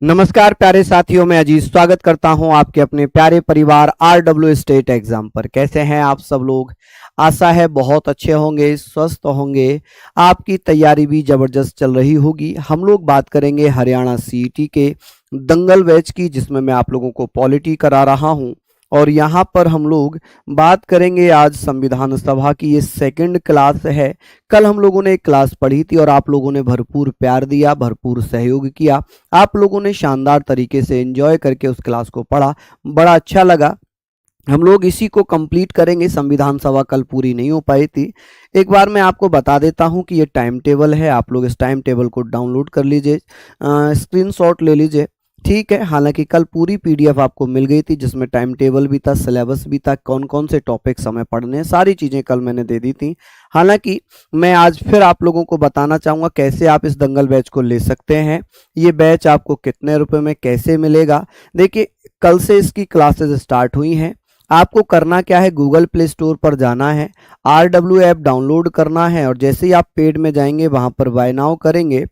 नमस्कार प्यारे साथियों, मैं अजीज स्वागत करता हूं आपके अपने प्यारे परिवार आरडब्ल्यू स्टेट एग्जाम पर। कैसे हैं आप सब लोग? आशा है बहुत अच्छे होंगे, स्वस्थ होंगे। आपकी तैयारी भी जबरदस्त चल रही होगी। हम लोग बात करेंगे हरियाणा सीईटी के दंगल बैच की, जिसमें मैं आप लोगों को पॉलिटी करा रहा हूं। और यहाँ पर हम लोग बात करेंगे आज संविधान सभा की। ये सेकंड क्लास है। कल हम लोगों ने एक क्लास पढ़ी थी और आप लोगों ने भरपूर प्यार दिया, भरपूर सहयोग किया। आप लोगों ने शानदार तरीके से एंजॉय करके उस क्लास को पढ़ा, बड़ा अच्छा लगा। हम लोग इसी को कंप्लीट करेंगे। संविधान सभा कल पूरी नहीं हो पाई थी। एक बार मैं आपको बता देता हूं कि ये टाइम टेबल है। आप लोग इस टाइम टेबल को डाउनलोड कर लीजिए, स्क्रीनशॉट ले लीजिए। ठीक है, हालांकि कल पूरी पीडीएफ आपको मिल गई थी, जिसमें टाइम टेबल भी था, सिलेबस भी था, कौन कौन से टॉपिक्स हमें पढ़ने हैं, सारी चीज़ें कल मैंने दे दी थी। हालांकि मैं आज फिर आप लोगों को बताना चाहूँगा कैसे आप इस दंगल बैच को ले सकते हैं। ये बैच आपको कितने रुपए में कैसे मिलेगा। देखिए, कल से इसकी क्लासेस स्टार्ट हुई हैं। आपको करना क्या है, गूगल प्ले स्टोर पर जाना है, RW ऐप डाउनलोड करना है और जैसे ही आप पेड में जाएंगे वहां पर बाय नाउ करेंगे,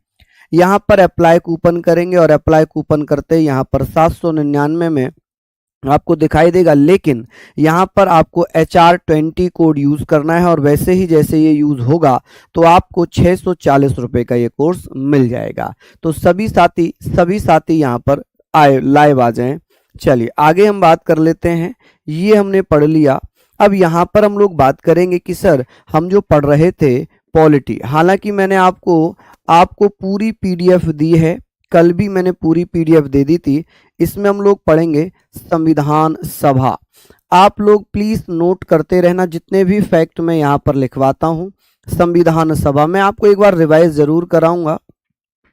यहाँ पर अप्लाई कूपन करेंगे और अप्लाई कूपन करते ही यहाँ पर 799 में आपको दिखाई देगा। लेकिन यहाँ पर आपको HR20 कोड यूज करना है और वैसे ही जैसे ये यूज होगा तो आपको 640 रुपये का ये कोर्स मिल जाएगा। तो सभी साथी यहाँ पर आए, लाइव आ जाएं। चलिए आगे हम बात कर लेते हैं। ये हमने पढ़ लिया। अब यहाँ पर हम लोग बात करेंगे कि सर हम जो पढ़ रहे थे पॉलिटी, हालांकि मैंने आपको पूरी पीडीएफ दी है। कल भी मैंने पूरी पीडीएफ दे दी थी। इसमें हम लोग पढ़ेंगे संविधान सभा। आप लोग प्लीज नोट करते रहना जितने भी फैक्ट मैं यहाँ पर लिखवाता हूँ। संविधान सभा मैं आपको एक बार रिवाइज जरूर कराऊंगा।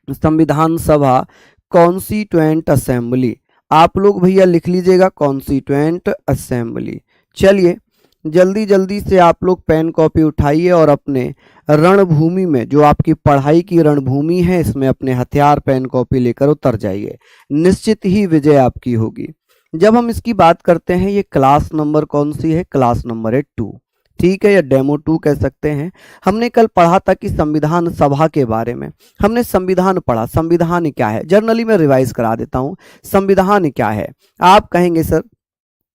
संविधान सभा कॉन्स्टिट्यूएंट असेंबली, आप लोग भैया लिख लीजिएगा कॉन्स्टिट्यूएंट असेंबली। चलिए जल्दी जल्दी से आप लोग पेन कॉपी उठाइए और अपने रणभूमि में, जो आपकी पढ़ाई की रणभूमि है, इसमें अपने हथियार पेन कॉपी लेकर उतर जाइए। निश्चित ही विजय आपकी होगी। जब हम इसकी बात करते हैं, ये क्लास नंबर कौन सी है? क्लास नंबर है 2। ठीक है, या डेमो 2 कह सकते हैं। हमने कल पढ़ा था कि संविधान सभा के बारे में हमने संविधान पढ़ा। संविधान क्या है? जर्नली मैं रिवाइज करा देता हूं। संविधान क्या है? आप कहेंगे सर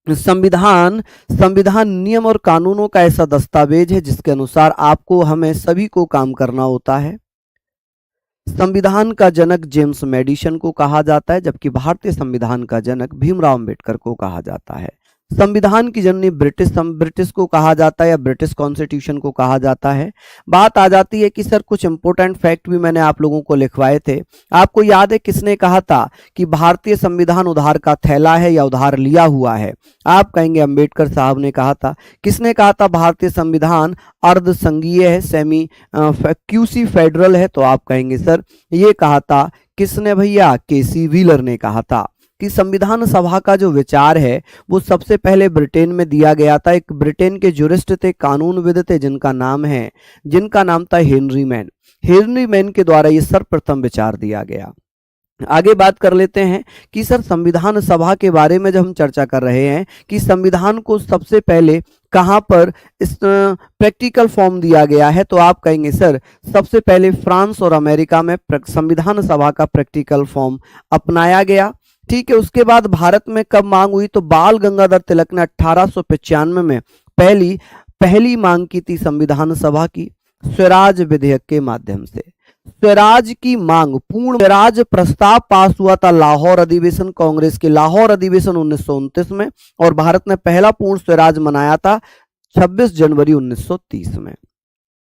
संविधान संविधान नियम और कानूनों का ऐसा दस्तावेज है जिसके अनुसार आपको हमें सभी को काम करना होता है। संविधान का जनक जेम्स मैडिसन को कहा जाता है, जबकि भारतीय संविधान का जनक भीमराव अंबेडकर को कहा जाता है। संविधान की जननी ब्रिटिश को कहा जाता है या ब्रिटिश कॉन्स्टिट्यूशन को कहा जाता है। बात आ जाती है कि सर कुछ इंपॉर्टेंट फैक्ट भी मैंने आप लोगों को लिखवाए थे। आपको याद है किसने कहा था कि भारतीय संविधान उधार का थैला है या उधार लिया हुआ है? आप कहेंगे अंबेडकर साहब ने कहा था। किसने कहा था भारतीय संविधान अर्ध संघीय है, सेमी क्यूसी फेडरल है? तो आप कहेंगे सर ये कहा था किसने भैया? केसी व्हीलर ने कहा था कि संविधान सभा का जो विचार है वो सबसे पहले ब्रिटेन में दिया गया था। एक ब्रिटेन के जुरिस्ट थे, कानूनविद थे, जिनका नाम था हेनरी मैन। हेनरी मैन के द्वारा ये सर्वप्रथम विचार दिया गया। आगे बात कर लेते हैं कि सर संविधान सभा के बारे में जब हम चर्चा कर रहे हैं कि संविधान को सबसे पहले कहां पर इस प्रैक्टिकल फॉर्म दिया गया है, तो आप कहेंगे सर सबसे पहले फ्रांस और अमेरिका में संविधान सभा का प्रैक्टिकल फॉर्म अपनाया गया। ठीक है, उसके बाद भारत में कब मांग हुई? तो बाल गंगाधर तिलक ने 1895 में पहली मांग की थी संविधान सभा की, स्वराज विधेयक के माध्यम से। स्वराज की मांग, पूर्ण स्वराज प्रस्ताव पास हुआ था लाहौर अधिवेशन, कांग्रेस के लाहौर अधिवेशन 1929 में, और भारत ने पहला पूर्ण स्वराज मनाया था 26 जनवरी 1930 में।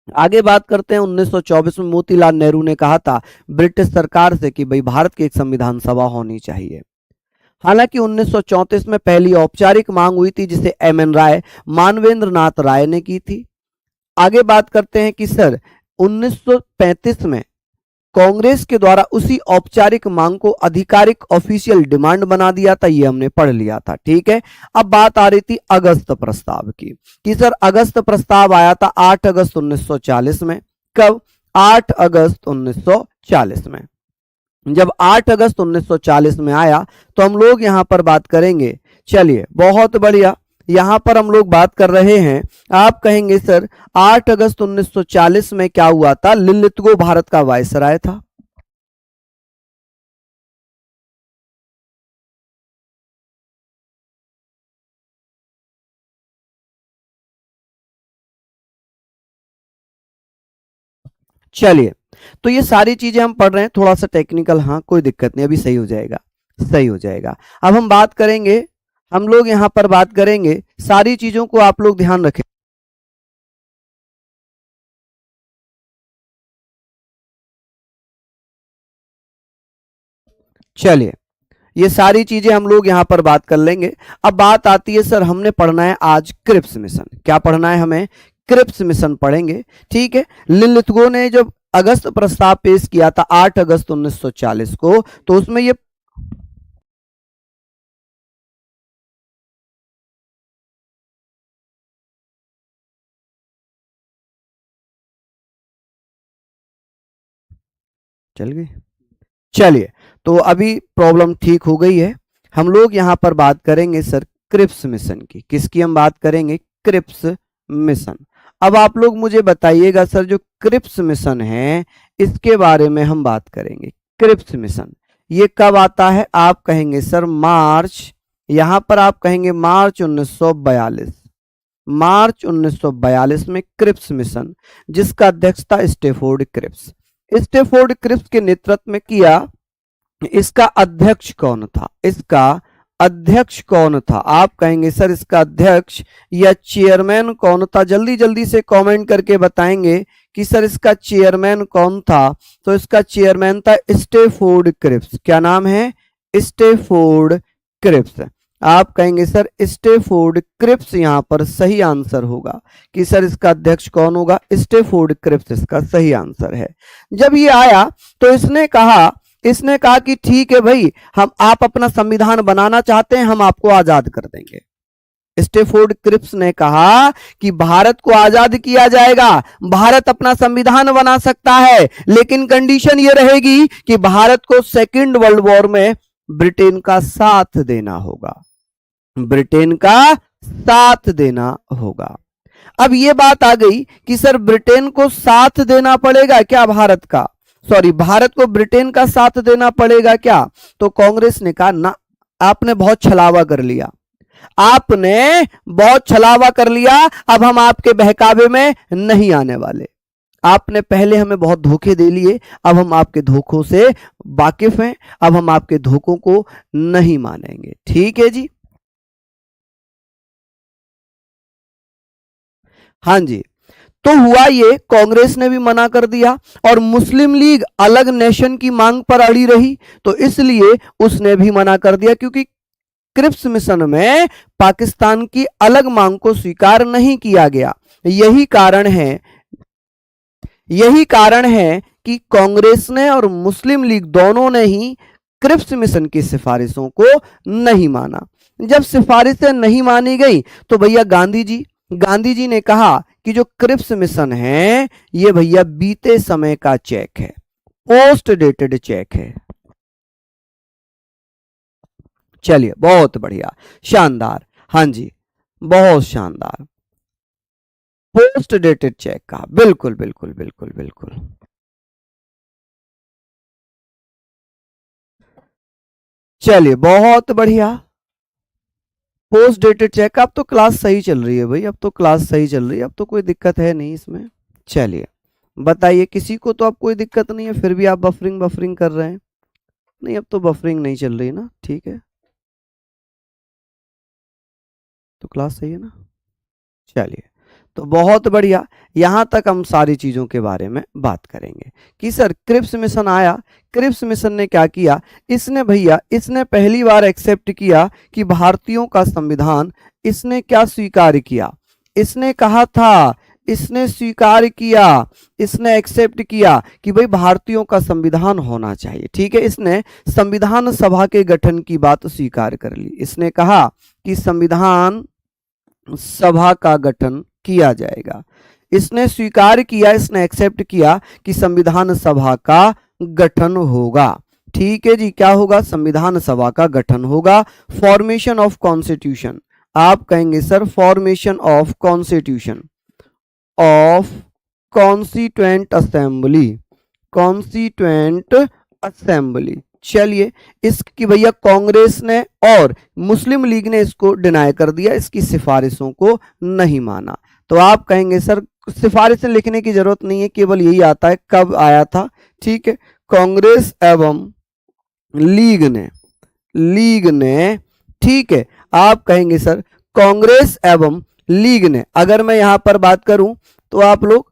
आगे बात करते हैं 1924 में मोतीलाल नेहरू ने कहा था ब्रिटिश सरकार से कि भाई भारत की एक संविधान सभा होनी चाहिए। हालांकि 1934 में पहली औपचारिक मांग हुई थी जिसे MN राय, मानवेंद्र नाथ राय ने की थी। आगे बात करते हैं कि सर 1935 में कांग्रेस के द्वारा उसी औपचारिक मांग को आधिकारिक ऑफिशियल डिमांड बना दिया था। ये हमने पढ़ लिया था। ठीक है, अब बात आ रही थी अगस्त प्रस्ताव की कि सर अगस्त प्रस्ताव आया था 8 अगस्त 1940 में। कब? 8 अगस्त 1940 में। जब 8 अगस्त 1940 में आया तो हम लोग यहां पर बात करेंगे। चलिए बहुत बढ़िया, यहां पर हम लोग बात कर रहे हैं। आप कहेंगे सर 8 अगस्त 1940 में क्या हुआ था? लिलितगो भारत का वायसराय था। चलिए, तो ये सारी चीजें हम पढ़ रहे हैं, थोड़ा सा टेक्निकल, हाँ कोई दिक्कत नहीं, अभी सही हो जाएगा, सही हो जाएगा। अब हम बात करेंगे, हम लोग यहां पर बात करेंगे, सारी चीजों को आप लोग ध्यान रखें। चलिए, ये सारी चीजें हम लोग यहां पर बात कर लेंगे। अब बात आती है सर, हमने पढ़ना है आज क्रिप्स मिशन। क्या पढ़ना है हमें? क्रिप्स मिशन पढ़ेंगे, ठीक है। लिलिथगो ने जब अगस्त प्रस्ताव पेश किया था 8 अगस्त 1940 को, तो उसमें ये चल गई। चलिए, तो अभी प्रॉब्लम ठीक हो गई है। हम लोग यहां पर बात करेंगे सर क्रिप्स मिशन की। किसकी हम बात करेंगे? Cripps mission. अब आप लोग मुझे बताइएगा सर, जो क्रिप्स मिशन है इसके बारे में हम बात करेंगे। क्रिप्स मिशन ये कब आता है? आप कहेंगे सर मार्च, यहां पर आप कहेंगे मार्च 1942। मार्च 1942 में क्रिप्स मिशन, जिसका अध्यक्षता स्टेफोर्ड क्रिप्स, स्टेफोर्ड क्रिप्स के नेतृत्व में किया। इसका अध्यक्ष कौन था? इसका अध्यक्ष कौन था? आप कहेंगे सर इसका अध्यक्ष या चेयरमैन कौन था? जल्दी जल्दी से कमेंट करके बताएंगे कि सर इसका चेयरमैन कौन था। तो इसका चेयरमैन था स्टेफोर्ड क्रिप्स। क्या नाम है? Stafford Cripps. आप कहेंगे सर स्टेफोर्ड क्रिप्स, यहां पर सही आंसर होगा कि सर इसका अध्यक्ष कौन होगा? स्टेफोर्ड क्रिप्स इसका सही आंसर है। जब ये आया तो इसने कहा कि ठीक है भाई, हम आप अपना संविधान बनाना चाहते हैं, हम आपको आजाद कर देंगे। स्टेफोर्ड क्रिप्स ने कहा कि भारत को आजाद किया जाएगा, भारत अपना संविधान बना सकता है, लेकिन कंडीशन ये रहेगी कि भारत को सेकेंड वर्ल्ड वॉर में ब्रिटेन का साथ देना होगा, ब्रिटेन का साथ देना होगा। अब ये बात आ गई कि सर ब्रिटेन को साथ देना पड़ेगा क्या भारत का? सॉरी, भारत को ब्रिटेन का साथ देना पड़ेगा क्या? तो कांग्रेस ने कहा ना, आपने बहुत छलावा कर लिया, आपने बहुत छलावा कर लिया, अब हम आपके बहकावे में नहीं आने वाले। आपने पहले हमें बहुत धोखे दे लिए, अब हम आपके धोखों से वाकिफ हैं, अब हम आपके धोखों को नहीं मानेंगे। ठीक है जी, हाँ जी। तो हुआ ये, कांग्रेस ने भी मना कर दिया और मुस्लिम लीग अलग नेशन की मांग पर अड़ी रही, तो इसलिए उसने भी मना कर दिया, क्योंकि क्रिप्स मिशन में पाकिस्तान की अलग मांग को स्वीकार नहीं किया गया। यही कारण है कि कांग्रेस ने और मुस्लिम लीग दोनों ने ही क्रिप्स मिशन की सिफारिशों को नहीं माना। जब सिफारिशें नहीं मानी गई तो भैया गांधी जी ने कहा कि जो क्रिप्स मिशन है ये भैया बीते समय का चेक है, पोस्ट डेटेड चेक है। चलिए, बहुत बढ़िया, शानदार, हाँ जी, बहुत शानदार, पोस्ट डेटेड चेक का, बिल्कुल बिल्कुल बिल्कुल बिल्कुल। चलिए, बहुत बढ़िया, पोस्ट डेटेड चेक। अब तो क्लास सही चल रही है भाई, अब तो क्लास सही चल रही है, अब तो कोई दिक्कत है नहीं इसमें। चलिए बताइए, किसी को तो अब कोई दिक्कत नहीं है, फिर भी आप बफरिंग बफरिंग कर रहे हैं? नहीं, अब तो बफरिंग नहीं चल रही ना, ठीक है, तो क्लास सही है ना। चलिए, तो बहुत बढ़िया, यहां तक हम सारी चीजों के बारे में बात करेंगे कि सर क्रिप्स मिशन आया, क्रिप्स मिशन ने क्या किया? इसने भैया, इसने पहली बार एक्सेप्ट किया कि भारतीयों का संविधान, इसने क्या स्वीकार किया? इसने कहा था, इसने स्वीकार किया, इसने एक्सेप्ट किया कि भाई भारतीयों का संविधान होना चाहिए। ठीक है, इसने संविधान सभा के गठन की बात स्वीकार कर ली। इसने कहा कि संविधान सभा का गठन किया जाएगा, इसने स्वीकार किया, इसने एक्सेप्ट किया कि संविधान सभा का गठन होगा। ठीक है जी, क्या होगा? संविधान सभा का गठन होगा। फॉर्मेशन ऑफ कॉन्स्टिट्यूशन, आप कहेंगे sir formation of constitution of constituent assembly, constituent assembly. चलिए, इसकी भैया कांग्रेस ने और मुस्लिम लीग ने इसको डिनाई कर दिया, इसकी सिफारिशों को नहीं माना। तो आप कहेंगे सर सिफारिशें लिखने की जरूरत नहीं है, केवल यही आता है कब आया था। ठीक है, कांग्रेस एवं लीग ने ठीक है, आप कहेंगे सर कांग्रेस एवं लीग ने, अगर मैं यहां पर बात करूं तो आप लोग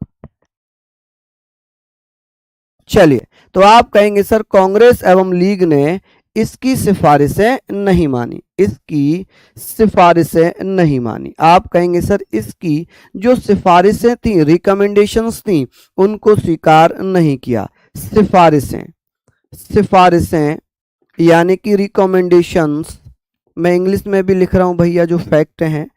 चलिए, तो आप कहेंगे सर कांग्रेस एवं लीग ने इसकी सिफारिशें नहीं मानी, इसकी सिफारिशें नहीं मानी। आप कहेंगे सर इसकी जो सिफारिशें थी, रिकमेंडेशंस थी, उनको स्वीकार नहीं किया। सिफारिशें यानी कि रिकमेंडेशंस, मैं इंग्लिश में भी लिख रहा हूं भैया, जो फैक्ट हैं,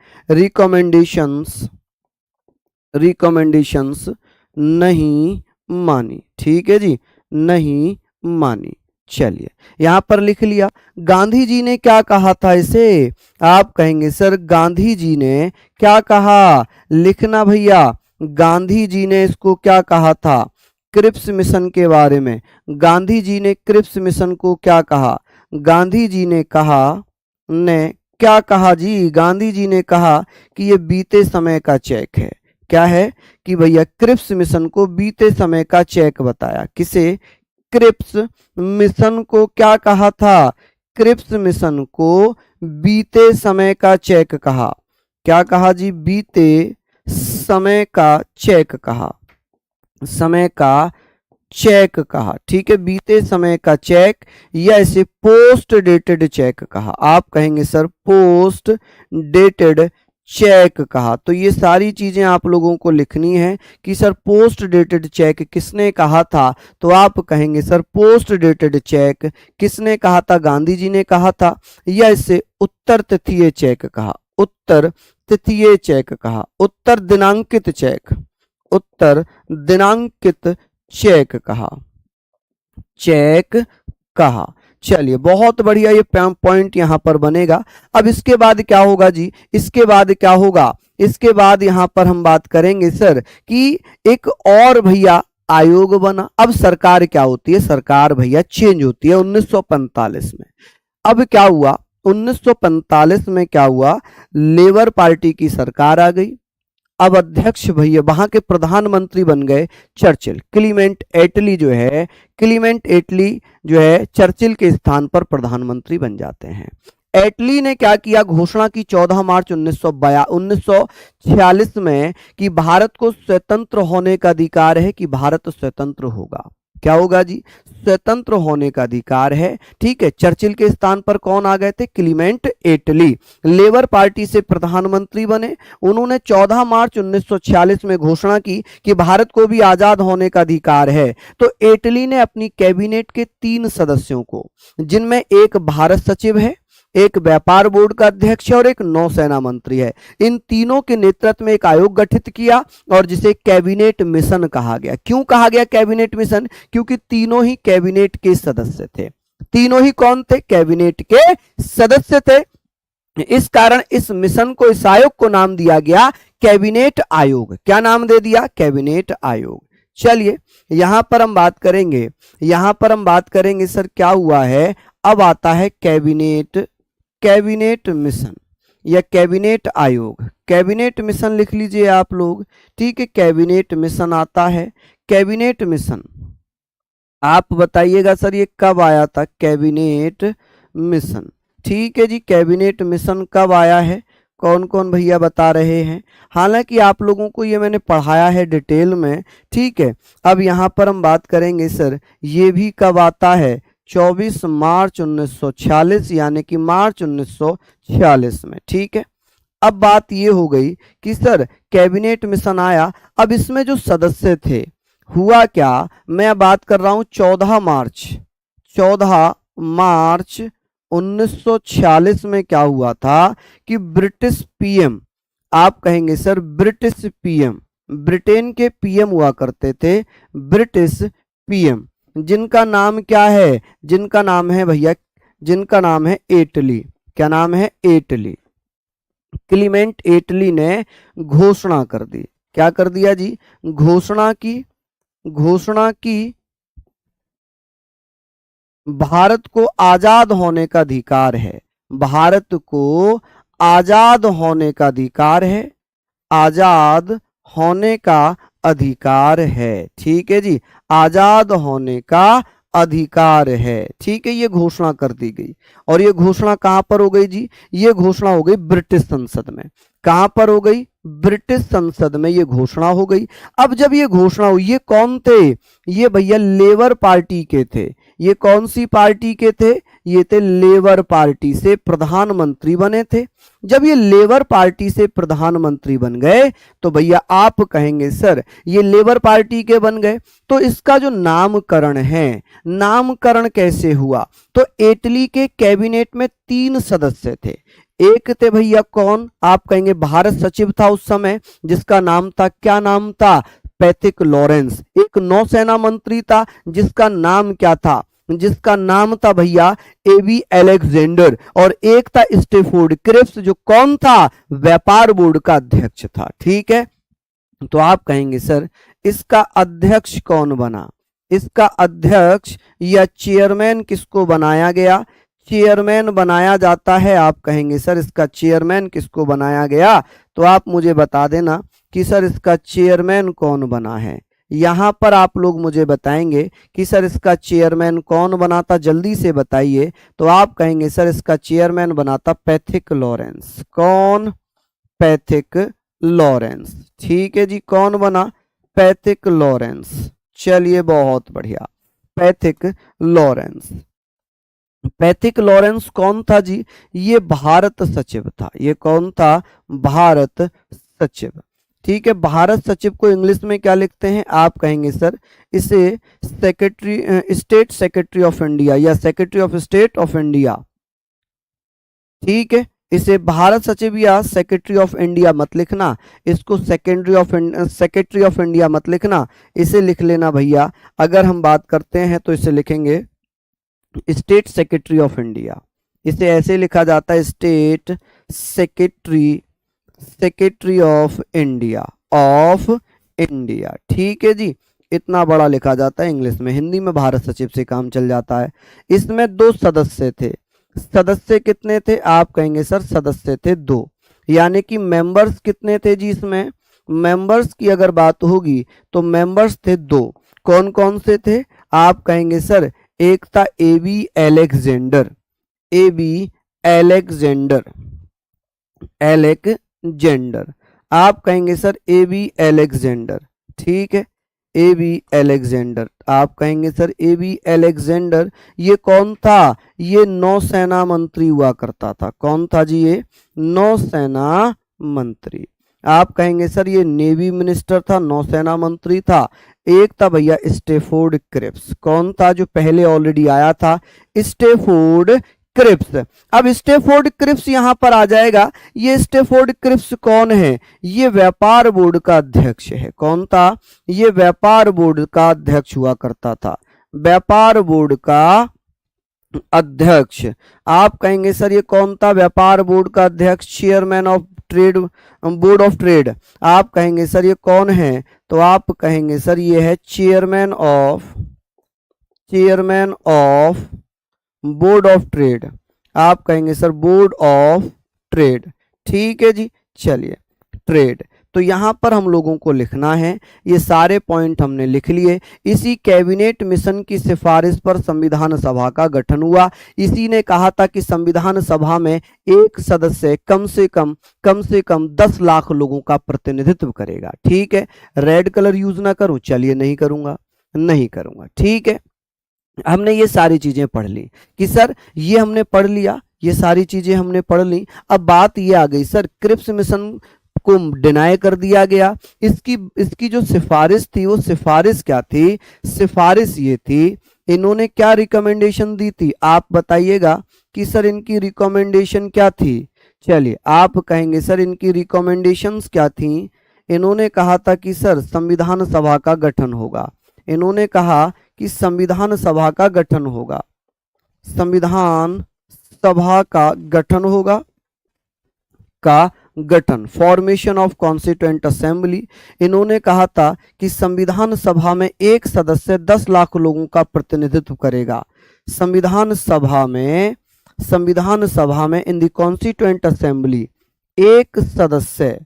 रिकमेंडेशंस नहीं मानी। ठीक है जी, नहीं मानी। चलिए, यहां पर लिख लिया। गांधी जी ने क्या कहा था इसे? आप कहेंगे सर गांधी जी ने क्या कहा, लिखना भैया, गांधी जी ने इसको क्या कहा था, क्रिप्स मिशन के बारे में। गांधी जी ने क्रिप्स मिशन को क्या कहा? गांधी जी ने क्या कहा जी? गांधी जी ने कहा कि ये बीते समय का चेक है। क्या है कि भैया क्रिप्स मिशन को बीते समय का चेक बताया। किसे? क्रिप्स मिशन को क्या कहा था? क्रिप्स मिशन को बीते समय का चेक कहा। क्या कहा जी? बीते समय का चेक कहा, समय का चेक कहा। ठीक है, बीते समय का चेक या इसे पोस्ट डेटेड चेक कहा। आप कहेंगे सर पोस्ट डेटेड चेक कहा। तो ये सारी चीजें आप लोगों को लिखनी है कि सर पोस्ट डेटेड चेक किसने कहा था। तो आप कहेंगे सर पोस्ट डेटेड चेक किसने कहा था? गांधी जी ने कहा था। या इसे उत्तर तिथीय चेक कहा, उत्तर तिथीय चेक कहा, उत्तर दिनांकित चेक, उत्तर दिनांकित चेक कहा, चेक कहा। चलिए, बहुत बढ़िया, ये पॉइंट यहां पर बनेगा। अब इसके बाद क्या होगा जी? इसके बाद क्या होगा? इसके बाद यहां पर हम बात करेंगे सर कि एक और भैया आयोग बना। अब सरकार क्या होती है? सरकार भैया चेंज होती है 1945 में। अब क्या हुआ? 1945 में क्या हुआ? लेबर पार्टी की सरकार आ गई। अब अध्यक्ष भैया वहां के प्रधानमंत्री बन गए चर्चिल। क्लीमेंट एटली जो है चर्चिल के स्थान पर प्रधानमंत्री बन जाते हैं। एटली ने क्या किया? घोषणा की 14 मार्च 1946 में कि भारत को स्वतंत्र होने का अधिकार है, कि भारत स्वतंत्र होगा। क्या होगा जी? स्वतंत्र होने का अधिकार है। ठीक है, चर्चिल के स्थान पर कौन आ गए थे? क्लीमेंट एटली, लेबर पार्टी से प्रधानमंत्री बने। उन्होंने 14 मार्च 1946 में घोषणा की कि भारत को भी आजाद होने का अधिकार है। तो एटली ने अपनी कैबिनेट के 3 सदस्यों को, जिनमें एक भारत सचिव है, एक व्यापार बोर्ड का अध्यक्ष है और एक नौसेना मंत्री है, इन तीनों के नेतृत्व में एक आयोग गठित किया और जिसे कैबिनेट मिशन कहा गया। क्यों कहा गया कैबिनेट मिशन? क्योंकि तीनों ही कैबिनेट के सदस्य थे। तीनों ही कौन थे? कैबिनेट के सदस्य थे। इस कारण इस मिशन को, इस आयोग को नाम दिया गया कैबिनेट आयोग। क्या नाम दे दिया? कैबिनेट आयोग। चलिए, यहां पर हम बात करेंगे, सर क्या हुआ है। अब आता है कैबिनेट मिशन या कैबिनेट आयोग। कैबिनेट मिशन लिख लीजिए आप लोग। ठीक है, कैबिनेट मिशन आता है। कैबिनेट मिशन, आप बताइएगा सर ये कब आया था? Cabinet mission. ठीक है जी, कैबिनेट मिशन कब आया है? कौन कौन भैया बता रहे हैं? हालांकि आप लोगों को ये मैंने पढ़ाया है डिटेल में। ठीक है, अब यहां पर हम बात करेंगे सर ये भी कब आता है? 24 मार्च 1946, यानी कि मार्च 1946 में। ठीक है, अब बात ये हो गई कि सर कैबिनेट मिशन आया। अब इसमें जो सदस्य थे, हुआ क्या, मैं बात कर रहा हूं 14 मार्च 1946 में क्या हुआ था कि ब्रिटिश पीएम, आप कहेंगे सर ब्रिटिश पीएम, ब्रिटेन के पीएम हुआ करते थे ब्रिटिश पीएम, जिनका नाम क्या है? जिनका नाम है भैया, जिनका नाम है एटली। क्या नाम है? एटली। क्लीमेंट एटली ने घोषणा कर दी। क्या कर दिया जी? घोषणा की भारत को आजाद होने का अधिकार है। भारत को आजाद होने का अधिकार है, आजाद होने का अधिकार है। ठीक है जी, आजाद होने का अधिकार है। ठीक है, ये घोषणा कर दी गई। और ये घोषणा कहां पर हो गई जी? ये घोषणा हो गई ब्रिटिश संसद में। कहां पर हो गई? ब्रिटिश संसद में ये घोषणा हो गई। अब जब ये घोषणा हुई, ये कौन थे? ये भैया लेबर पार्टी के थे। ये कौन सी पार्टी के थे? ये थे लेबर पार्टी से प्रधानमंत्री बने थे। जब ये लेबर पार्टी से प्रधानमंत्री बन गए तो भैया आप कहेंगे सर ये लेबर पार्टी के बन गए, तो इसका जो नामकरण है, नामकरण कैसे हुआ? तो इटली के कैबिनेट में 3 सदस्य थे। एक थे भैया कौन? आप कहेंगे भारत सचिव था उस समय, जिसका नाम था, क्या नाम था? Pethick Lawrence. एक नौसेना मंत्री था जिसका नाम क्या था? जिसका नाम था भैया एबी अलेक्जेंडर। और एक था स्टेफोर्ड क्रिप्स, जो कौन था? व्यापार बोर्ड का अध्यक्ष था। ठीक है, तो आप कहेंगे सर इसका अध्यक्ष कौन बना? इसका अध्यक्ष या चेयरमैन किसको बनाया गया? चेयरमैन बनाया जाता है, आप कहेंगे सर इसका चेयरमैन किसको बनाया गया? तो आप मुझे बता देना कि सर इसका चेयरमैन कौन बना है। यहां पर आप लोग मुझे बताएंगे कि सर इसका चेयरमैन कौन बना था, जल्दी से बताइए। तो आप कहेंगे सर इसका चेयरमैन बना था पैथिक लॉरेंस। कौन? Pethick Lawrence. ठीक है जी, कौन बना? Pethick Lawrence. चलिए बहुत बढ़िया, पैथिक लॉरेंस। पैथिक लॉरेंस कौन था जी? ये भारत सचिव था। ये कौन था? भारत सचिव। ठीक है, भारत सचिव को इंग्लिश में क्या लिखते हैं? आप कहेंगे सर इसे secretary, state secretary of India या secretary of state of India. ठीक है, इसे भारत सचिव या सेक्रेटरी ऑफ इंडिया मत लिखना, इसको सेक्रेटरी ऑफ इंडिया मत लिखना, इसे लिख लेना भैया। अगर हम बात करते हैं तो इसे लिखेंगे स्टेट सेक्रेटरी ऑफ इंडिया। इसे ऐसे लिखा जाता है स्टेट सेक्रेटरी ऑफ इंडिया। ठीक है जी, इतना बड़ा लिखा जाता है इंग्लिश में। हिंदी में भारत सचिव से काम चल जाता है। इसमें 2 सदस्य थे। सदस्य कितने थे? आप कहेंगे सर सदस्य थे 2। यानी कि मेंबर्स कितने थे जी? इसमें मेंबर्स की अगर बात होगी तो मेंबर्स थे 2। कौन कौन से थे? आप कहेंगे सर एक था एबी अलेक्जेंडर। आप कहेंगे सर एबी अलेक्जेंडर। ठीक है, एबी अलेक्जेंडर। आप कहेंगे सर एबी अलेक्जेंडर। ये कौन था? ये नौसेना मंत्री हुआ करता था। कौन था जी? ये नौसेना मंत्री। आप कहेंगे सर ये नेवी मिनिस्टर था, नौसेना मंत्री था। एक था भैया स्टेफोर्ड क्रिप्स। कौन था? जो पहले ऑलरेडी आया था, स्टेफोर्ड क्रिप्स। अब स्टेफोर्ड क्रिप्स यहां पर आ जाएगा। ये स्टेफोर्ड क्रिप्स कौन है? ये व्यापार बोर्ड का अध्यक्ष है। कौन था? ये व्यापार बोर्ड का अध्यक्ष हुआ करता था। व्यापार बोर्ड का अध्यक्ष। आप कहेंगे सर ये कौन था? व्यापार बोर्ड का अध्यक्ष, chairman of trade, board of trade. आप कहेंगे सर ये कौन है? तो आप कहेंगे सर ये है chairman of board of trade. आप कहेंगे सर बोर्ड ऑफ ट्रेड। ठीक है जी, चलिए ट्रेड। तो यहां पर हम लोगों को लिखना है, ये सारे पॉइंट हमने लिख लिए। इसी कैबिनेट मिशन की सिफारिश पर संविधान सभा का गठन हुआ। इसी ने कहा था कि संविधान सभा में एक सदस्य कम से कम 10 लाख लोगों का प्रतिनिधित्व करेगा। ठीक है, रेड कलर यूज ना करूं, चलिए नहीं करूंगा। ठीक है, हमने ये सारी चीजें पढ़ ली कि सर ये हमने पढ़ लिया, ये सारी चीजें हमने पढ़ ली। अब बात ये आ गई सर क्रिप्स मिशन को डिनाई कर दिया गया। इसकी जो सिफारिश थी वो सिफारिश क्या थी? सिफारिश ये थी, इन्होंने क्या रिकमेंडेशन दी थी? आप बताइएगा कि सर इनकी रिकमेंडेशन क्या थी। चलिए आप कहेंगे सर इनकी रिकमेंडेशंस क्या थी? इन्होंने कहा था कि सर संविधान सभा का गठन होगा। इन्होंने कहा कि संविधान सभा का गठन होगा, संविधान सभा का गठन होगा, फॉर्मेशन ऑफ कॉन्स्टिट्यूएंट असेंबली। इन्होंने कहा था कि संविधान सभा में एक सदस्य 10 लाख लोगों का प्रतिनिधित्व करेगा। संविधान सभा में इन द कॉन्स्टिट्यूएंट असेंबली एक सदस्य,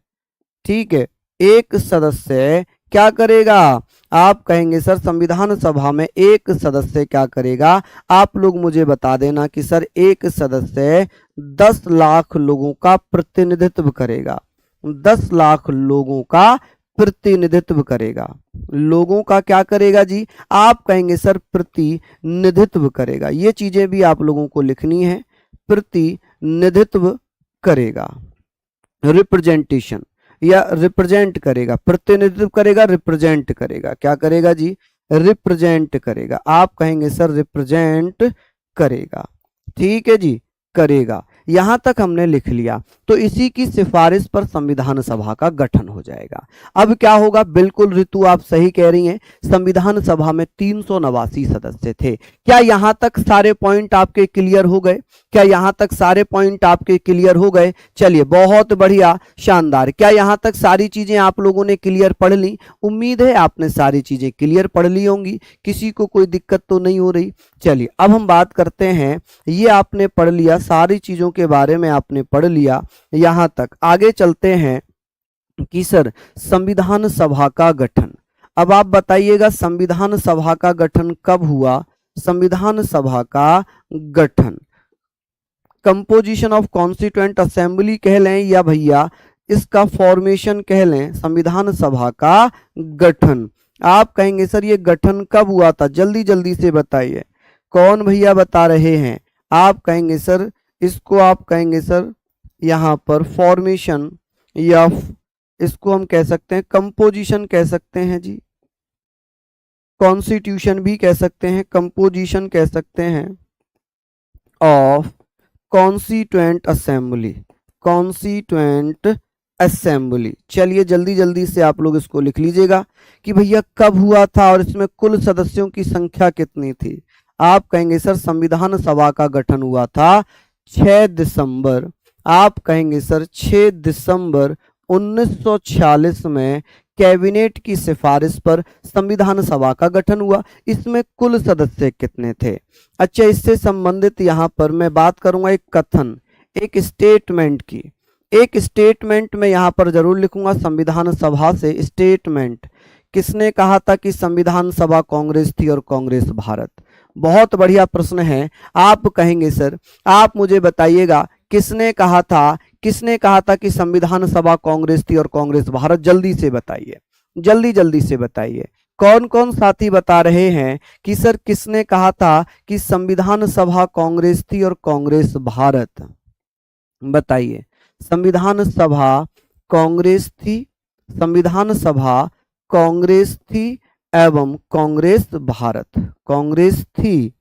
ठीक है, एक सदस्य क्या करेगा? आप कहेंगे सर संविधान सभा में एक सदस्य क्या करेगा? आप लोग मुझे बता देना कि सर एक सदस्य 10 लाख लोगों का प्रतिनिधित्व करेगा। 10 लाख लोगों का प्रतिनिधित्व करेगा। लोगों का क्या करेगा जी? आप कहेंगे सर प्रतिनिधित्व करेगा। ये चीजें भी आप लोगों को लिखनी है। प्रतिनिधित्व करेगा, रिप्रेजेंटेशन या रिप्रेजेंट करेगा, प्रतिनिधित्व करेगा, रिप्रेजेंट करेगा। क्या करेगा जी? रिप्रेजेंट करेगा। आप कहेंगे सर रिप्रेजेंट करेगा। ठीक है जी, करेगा। यहां तक हमने लिख लिया। तो इसी की सिफारिश पर संविधान सभा का गठन हो जाएगा। अब क्या होगा? बिल्कुल ऋतु आप सही कह रही हैं। संविधान सभा में 389 सदस्य थे। क्या यहां तक सारे पॉइंट आपके क्लियर हो गए? क्या यहां तक सारे पॉइंट आपके क्लियर हो गए? चलिए, बहुत बढ़िया, शानदार। क्या यहां तक सारी चीजें आप लोगों ने क्लियर पढ़ ली? उम्मीद है आपने सारी चीजें क्लियर पढ़ ली होंगी। किसी को कोई दिक्कत तो नहीं हो रही? चलिए, अब हम बात करते हैं। ये आपने पढ़ लिया, सारी चीजों के बारे में आपने पढ़ लिया। यहां तक आगे चलते हैं कि सर संविधान सभा का गठन। अब आप बताइएगा संविधान सभा का गठन कब हुआ? संविधान सभा का गठन, कंपोजिशन ऑफ कॉन्स्टिट्यूएंट असेंबली कह लें या भैया इसका फॉर्मेशन कह लें, संविधान सभा का गठन। आप कहेंगे सर ये गठन कब हुआ था? जल्दी जल्दी से बताइए, कौन भैया बता रहे हैं? आप कहेंगे सर इसको, आप कहेंगे सर यहाँ पर फॉर्मेशन या इसको हम कह सकते हैं कंपोजिशन कह सकते हैं जी, कॉन्स्टिट्यूशन भी कह सकते हैं, कंपोजिशन कह सकते हैं of constituent assembly, constituent assembly. चलिए जल्दी जल्दी से आप लोग इसको लिख लीजिएगा कि भैया कब हुआ था और इसमें कुल सदस्यों की संख्या कितनी थी। आप कहेंगे सर संविधान सभा का गठन हुआ था 6 दिसंबर, आप कहेंगे सर 6 दिसंबर 1946 में कैबिनेट की सिफारिश पर संविधान सभा का गठन हुआ। इसमें कुल सदस्य कितने थे? अच्छा, इससे संबंधित यहां पर मैं बात करूंगा एक कथन, एक स्टेटमेंट की। एक स्टेटमेंट में यहां पर जरूर लिखूंगा संविधान सभा से स्टेटमेंट। किसने कहा था कि संविधान सभा कांग्रेस थी और कांग्रेस भारत? बहुत बढ़िया प्रश्न है। आप कहेंगे सर, आप मुझे बताइएगा किसने कहा था, किसने कहा था कि संविधान सभा कांग्रेस थी और कांग्रेस भारत? जल्दी से बताइए, जल्दी जल्दी से बताइए। कौन कौन साथी बता रहे हैं कि सर किसने कहा था कि संविधान सभा कांग्रेस थी और कांग्रेस भारत? बताइए। संविधान सभा कांग्रेस थी, संविधान सभा कांग्रेस थी एवं कांग्रेस भारत, कांग्रेस थी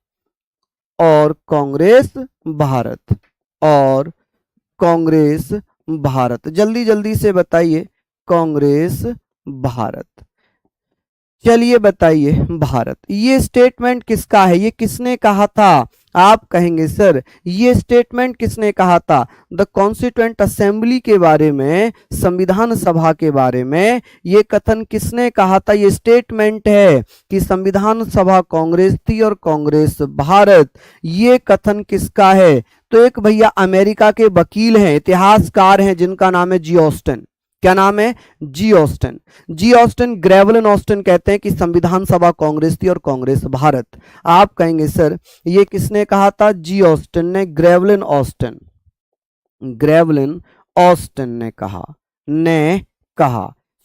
और कांग्रेस भारत, और कांग्रेस भारत। जल्दी जल्दी से बताइए, कांग्रेस भारत। चलिए बताइए, भारत। ये स्टेटमेंट किसका है? ये किसने कहा था? आप कहेंगे सर ये स्टेटमेंट किसने कहा था? द कॉन्स्टिट्यूएंट असेंबली के बारे में, संविधान सभा के बारे में ये कथन किसने कहा था? ये स्टेटमेंट है कि संविधान सभा कांग्रेस थी और कांग्रेस भारत। ये कथन किसका है? तो एक भैया अमेरिका के वकील हैं, इतिहासकार हैं, जिनका नाम है जी ऑस्टिन। क्या नाम है? जी ऑस्टिन। जी ऑस्टिन, ग्रेवलिन ऑस्टिन कहते हैं कि संविधान सभा कांग्रेस थी और कांग्रेस भारत। आप कहेंगे सर ये किसने कहा था? जी ऑस्टिन ने, ग्रेवलिन ऑस्टिन, ग्रेवलिन ऑस्टिन ने कहा।